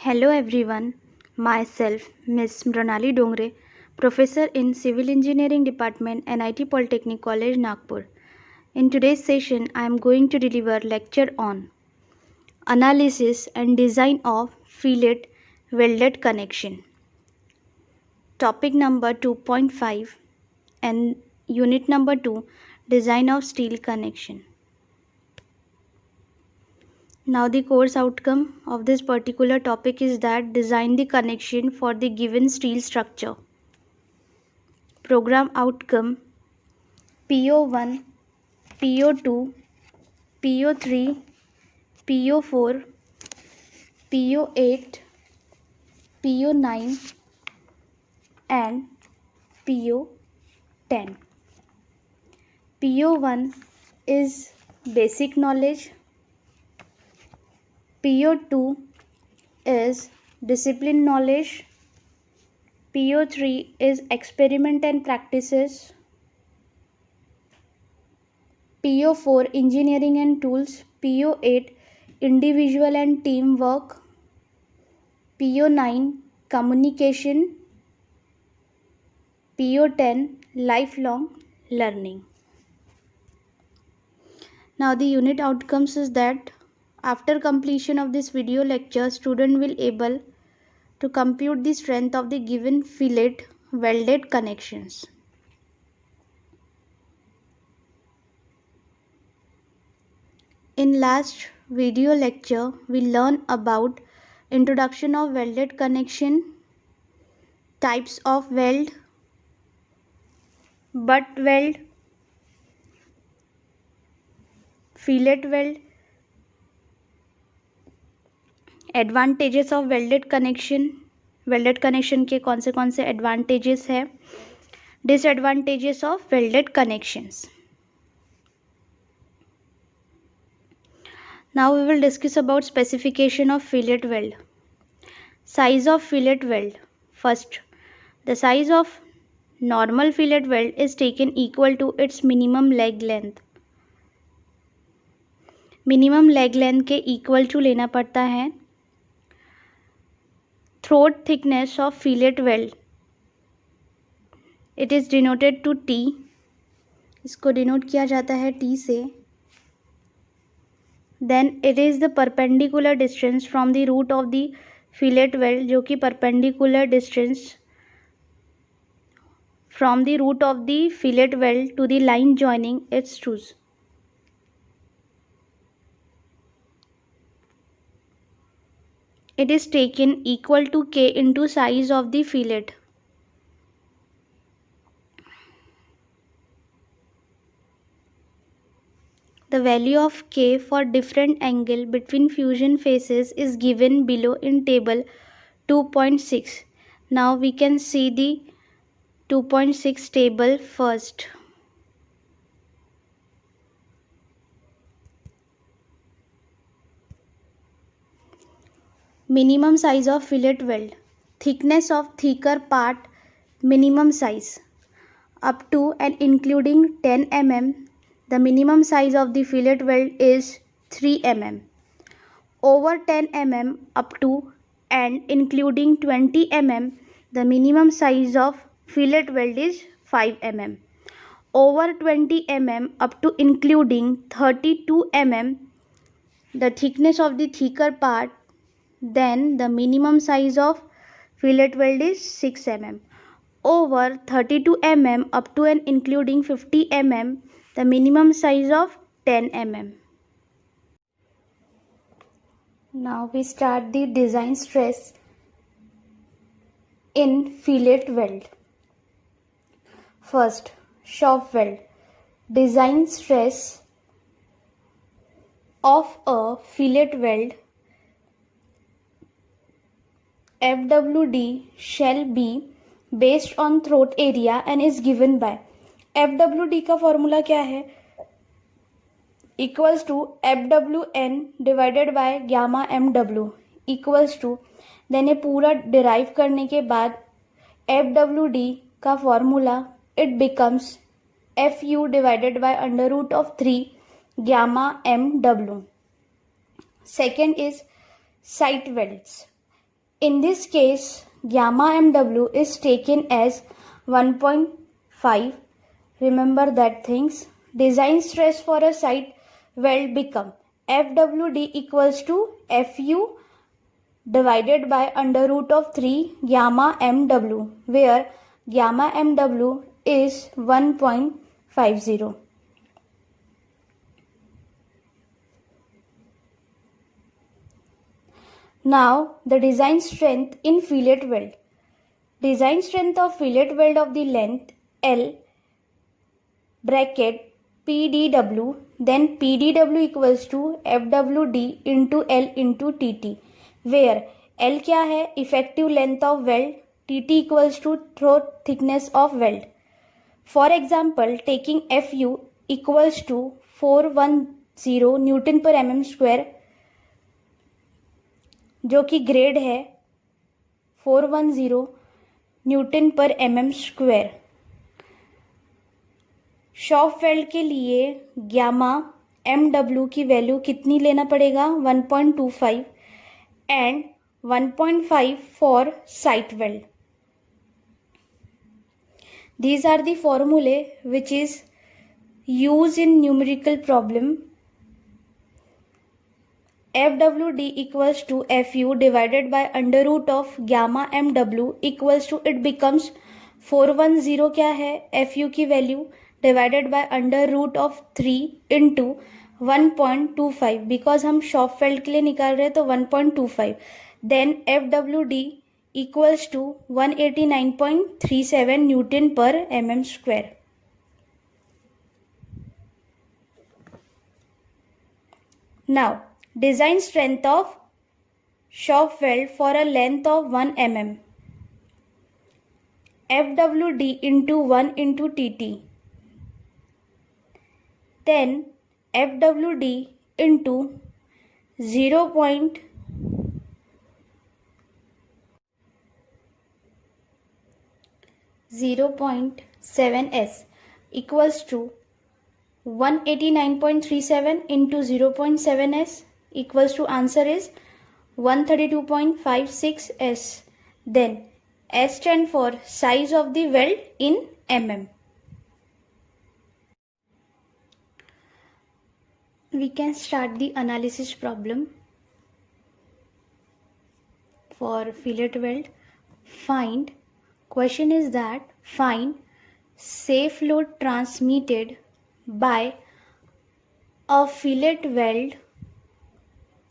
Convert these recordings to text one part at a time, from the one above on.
Hello everyone, myself Miss Mranali Dongre, Professor in Civil Engineering Department, NIT Polytechnic College, Nagpur. In today's session, I am going to deliver lecture on Analysis and Design of Fillet Welded Connection. Topic number 2.5 and Unit number 2, Design of Steel Connection. Now the course outcome of this particular topic is that design the connection for the given steel structure. Program outcome: PO1, PO2, PO3, PO4, PO8, PO9 and PO10. PO1 is basic knowledge. PO2 is discipline knowledge. PO3 is experiment and practices. PO4 engineering and tools. PO8 individual and team work. PO9 communication. PO10 lifelong learning. Now the unit outcomes is that after completion of this video lecture, student will able to compute the strength of the given fillet welded connections. In last video lecture, we learned about introduction of welded connection, types of weld, butt weld, fillet weld, advantages of welded connection के कौन से advantages है, disadvantages of welded connections. Now we will discuss about specification of fillet weld. Size of fillet weld. First, the size of normal fillet weld is taken equal to its minimum leg length. Minimum leg length के equal to लेना पड़ता है. Throat thickness of fillet weld, it is denoted to T. इसको denote किया जाता है T से. Then it is the perpendicular distance from the root of the fillet weld, जो कि perpendicular distance from the root of the fillet weld to the line joining its toes. It is taken equal to K into size of the fillet. The value of K for different angle between fusion faces is given below in table 2.6. Now we can see the 2.6 table first. Minimum size of fillet weld. Thickness of thicker part, minimum size. Up to and including 10 mm, the minimum size of the fillet weld is 3 mm. Over 10 mm up to and including 20 mm, the minimum size of fillet weld is 5 mm. Over 20 mm up to including 32 mm, the thickness of the thicker part, then the minimum size of fillet weld is 6 mm. Over 32 mm up to and including 50 mm, the minimum size of 10 mm. Now we start the design stress in fillet weld. First, shop weld. Design stress of a fillet weld FWD shall be based on throat area and is given by. FWD का formula क्या है? Equals to FWN divided by gamma MW equals to. Then ये पूरा derive करने के बाद FWD का formula it becomes FU divided by under root of 3 gamma MW. Second is site welds. In this case, gamma mw is taken as 1.5. Remember that things. Design stress for a site weld become FWD equals to FU divided by under root of 3 gamma mw, where gamma mw is 1.50. Now the design strength in fillet weld. Design strength of fillet weld of the length L bracket PDW, then PDW equals to FWD into L into TT, where L क्या है? Effective length of weld, TT equals to throat thickness of weld. For example, taking FU equals to 410 Newton per mm square, जो कि grade है 410 Newton per mm square. Shop weld के लिए gamma mw की value कितनी लेना पड़ेगा? 1.25 and 1.5 for site weld. These are the formulae which is used in numerical problem. FWD equals to FU divided by under root of gamma mw equals to, it becomes 410 क्या है? FU की value divided by under root of 3 into 1.25, because हम shop weld के लिए निकाल रहे हैं तो 1.25. Then FWD equals to 189.37 Newton per mm square. Now design strength of shop weld for a length of 1 mm. FWD into 1 into TT. Then FWD into 0.7s equals to 189.37 into 0.7s equals to, answer is 132.56 s. Then s stand for size of the weld in mm. We can start the analysis problem for fillet weld. Question is that find safe load transmitted by a fillet weld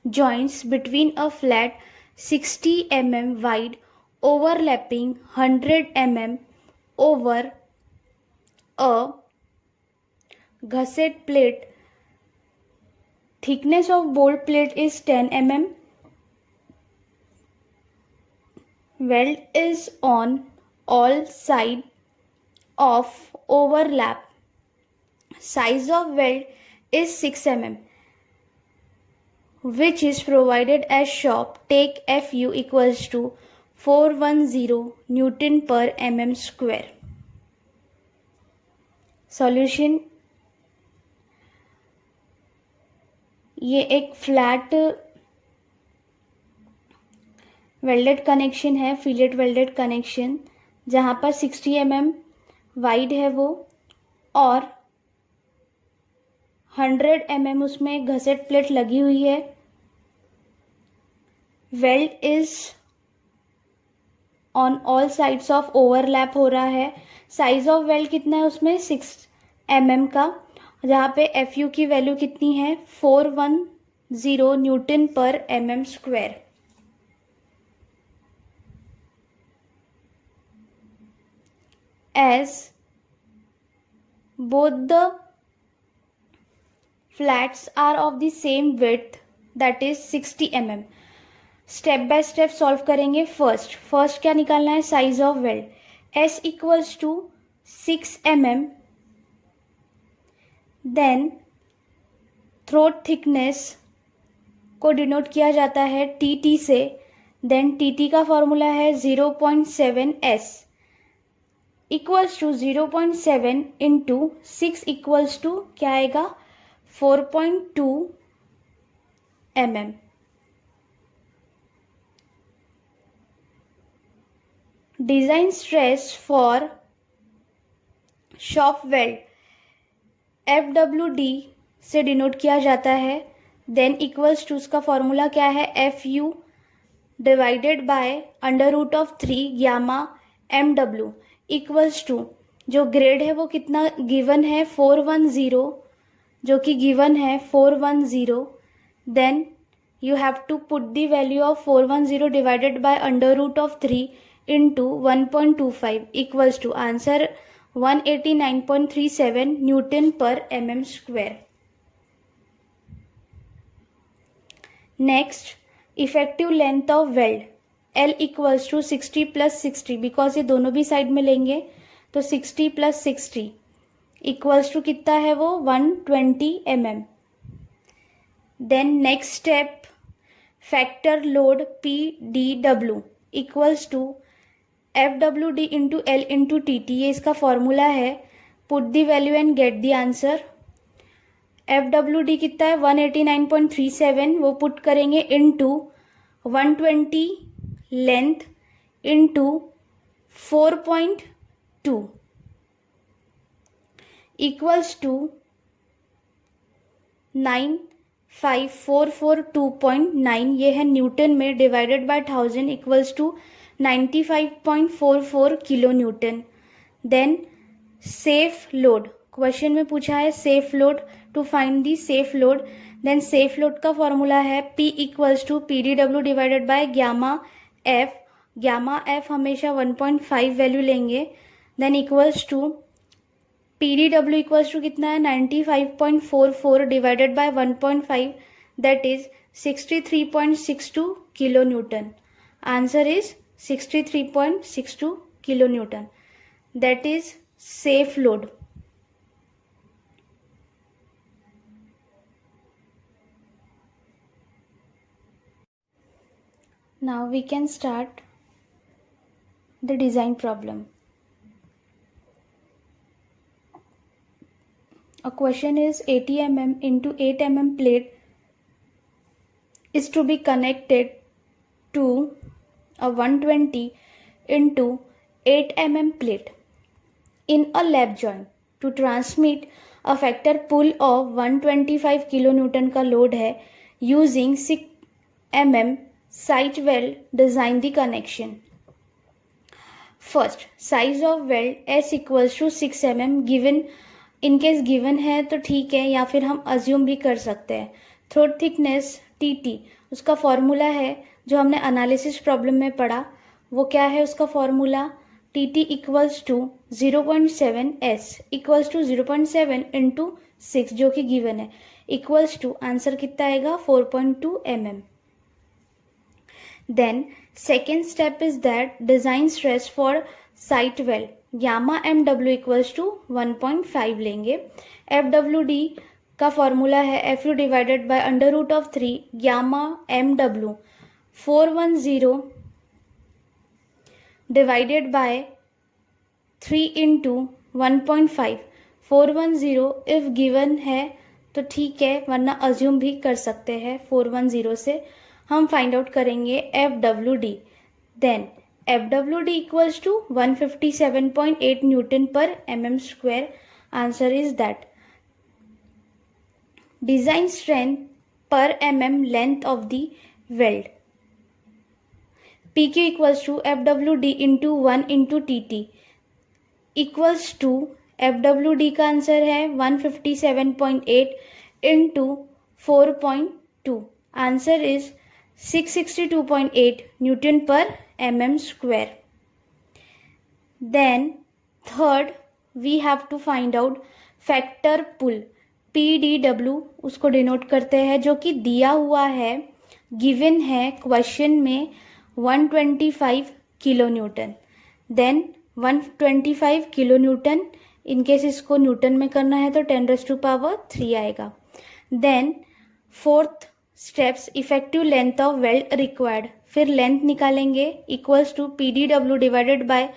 joints between a flat 60 mm wide overlapping 100 mm over a gusset plate. Thickness of bolt plate is 10 mm. Weld is on all sides of overlap. Size of weld is 6 mm, which is provided as shop. Take FU equals to 410 Newton per mm square. Solution. ये एक flat welded connection है, fillet welded connection, जहाँ पर 60 mm wide है वो और 100 mm उसमें घसेट plate लगी हुई है. Weld is on all sides of overlap हो रहा है. साइज ऑफ वेल्ड कितना है उसमें? 6 mm का, जहाँ पे FU की वैल्यू कितनी है? 410 Newton per mm square. As both the flats are of the same width, that is 60 mm. Step by step solve करेंगे. फर्स्ट क्या निकालना है? Size of weld. S equals to 6 mm. Then throat thickness को denote किया जाता है TT से. Then TT का फॉर्मूला है 0.7 S equals to 0.7 into 6 equals to क्या आएगा? 4.2 mm. Design stress for shop weld FWD से डिनोट किया जाता है। देन इक्वल्स टू, उसका फॉर्मूला क्या है, FU divided by √3 gamma MW equals to, जो ग्रेड है वो कितना गिवन है 410, जो कि गिवन है 410. Then you have to put the value of 410 divided by √3 into 1.25 equals to answer 189.37 Newton per mm square. Next, effective length of weld L equals to 60 plus 60, because ये दोनों भी साइड में लेंगे तो 60 plus 60 equals to कितना है वो 120 mm. Then next step, factor load PDW equals to FWD into L into TT, ये इसका फॉर्मूला है. Put the value and get the answer. FWD कितना है 189.37, वो पुट करेंगे into 120 length into 4.2 equals to 95442.9, ये है न्यूटन में, divided by 1000 equals to 95.44 kilo newton. Then safe load, question में पूछा है safe load. To find the safe load, then safe load का फॉर्मूला है P equals to PDW divided by gamma F. Gamma F हमेशा 1.5 value लेंगे. Then equals to PDW equals to कितना है 95.44 divided by 1.5, that is 63.62 kilo newton. Answer is 63.62 kilo newton. That is safe load. Now we can start the design problem. A question is 80 mm into 8 mm plate is to be connected to a 120 into 8 mm plate in a lap joint to transmit a factor pull of 125 kilonewton का load है. using 6 mm site weld, design the connection. First, size of weld S equals to 6 mm given. In case given है तो ठीक है, या फिर हम assume भी कर सकते हैं. थ्रोट थिकनेस TT, उसका फॉर्मूला है जो हमने एनालिसिस प्रॉब्लम में पढ़ा. वो क्या है उसका formula, TT equals to 0.7 S equals to 0.7 into 6, जो कि गिवन है, इक्वल्स टू आंसर कितना आएगा 4.2 mm. Then second step is that design stress for site weld gamma MW equals to 1.5 लेंगे. FWD का फॉर्मूला है FU divided by √3 gamma MW 410 divided by 3 into 1.5. 410 if given है तो ठीक है, वरना अज्यूम भी कर सकते हैं. 410 से हम फाइंड आउट करेंगे FWD. Then FWD equals to 157.8 newton per mm square. Answer is that. Design strength per mm length of the weld PQ equals to FWD into 1 into TT equals to FWD का answer है 157.8 into 4.2. Answer is 662.8 newton per mm square. Then third we have to find out factor pull PDW, उसको denote करते हैं, जो कि दिया हुआ है, गिवन है क्वेश्चन में 125 kilo newton. Then 125 kilo newton, in case इसको न्यूटन में करना है तो 10⁻³ आएगा. Then fourth steps, effective length of weld required, फिर लेंथ निकालेंगे equals to PDW divided by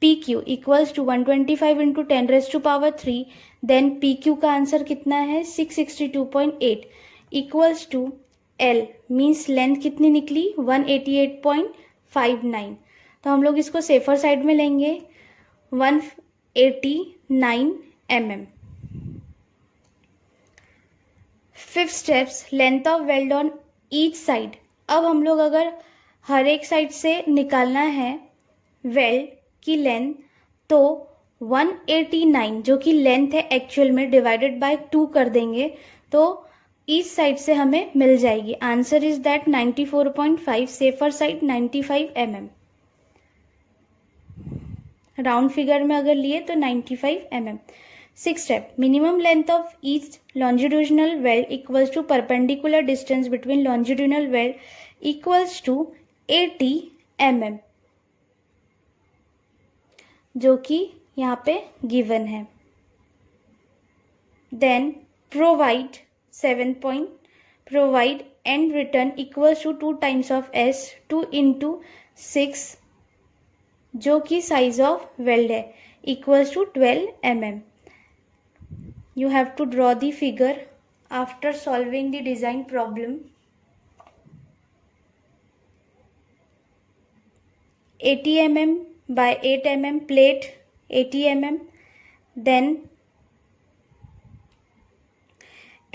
PQ equals to 125 into 10⁻³ then PQ का आंसर कितना है 662.8 equals to L means length कितनी निकली 188.59. तो हम लोग इसको सेफर साइड में लेंगे 189 mm. Fifth steps, length of weld on each side. अब हम लोग अगर हर एक साइड से निकालना है वेल्ड की लेंथ, तो 189 जो कि लेंथ है एक्चुअल में डिवाइडेड बाय 2 कर देंगे तो ईच साइड से हमें मिल जाएगी. Answer is that 94.5. Safer side 95 mm. Round figure में अगर लिए तो 95 mm. Six step, minimum length of each longitudinal weld equals to perpendicular distance between longitudinal weld equals to 80 mm, जो कि यहाँ पे गिवन है. Then provide 7 point, provide end return equals to 2 times of s 2 into 6 जो कि size of weld है equals to 12 mm. You have to draw the figure after solving the design problem. 80 mm by 8 mm plate 80 mm. Then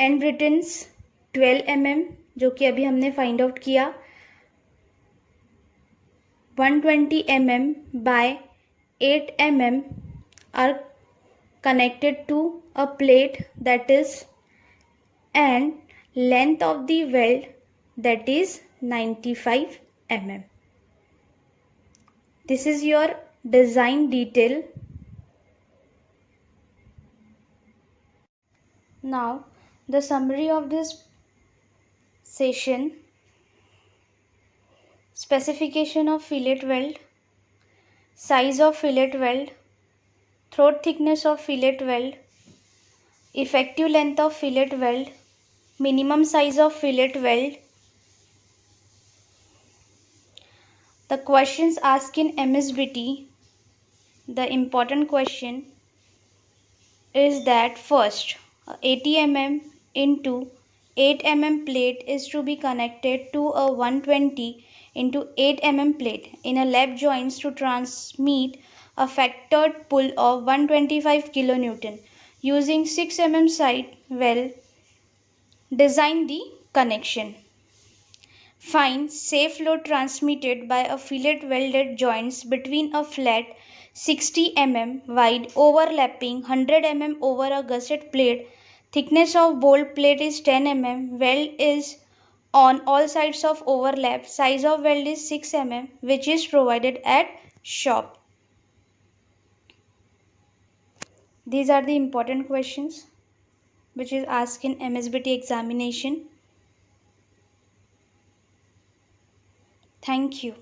end returns 12 mm जो कि अभी हमने find out किया. 120 mm by 8 mm are connected to a plate that is, and length of the weld that is 95 mm. This is your design detail. Now the summary of this session: specification of fillet weld, size of fillet weld, throat thickness of fillet weld, effective length of fillet weld, minimum size of fillet weld. The questions asked in MSBT, the important question is that first 80 mm into 8 mm plate is to be connected to a 120 into 8 mm plate in a lap joints to transmit a factored pull of 125 kilonewton. Using 6 mm side weld, design the connection. Find safe load transmitted by a fillet welded joints between a flat 60 mm wide overlapping 100 mm over a gusset plate. Thickness of bolt plate is 10 mm. Weld is on all sides of overlap. Size of weld is 6 mm, which is provided at shop. These are the important questions which is asked in MSBT examination. Thank you.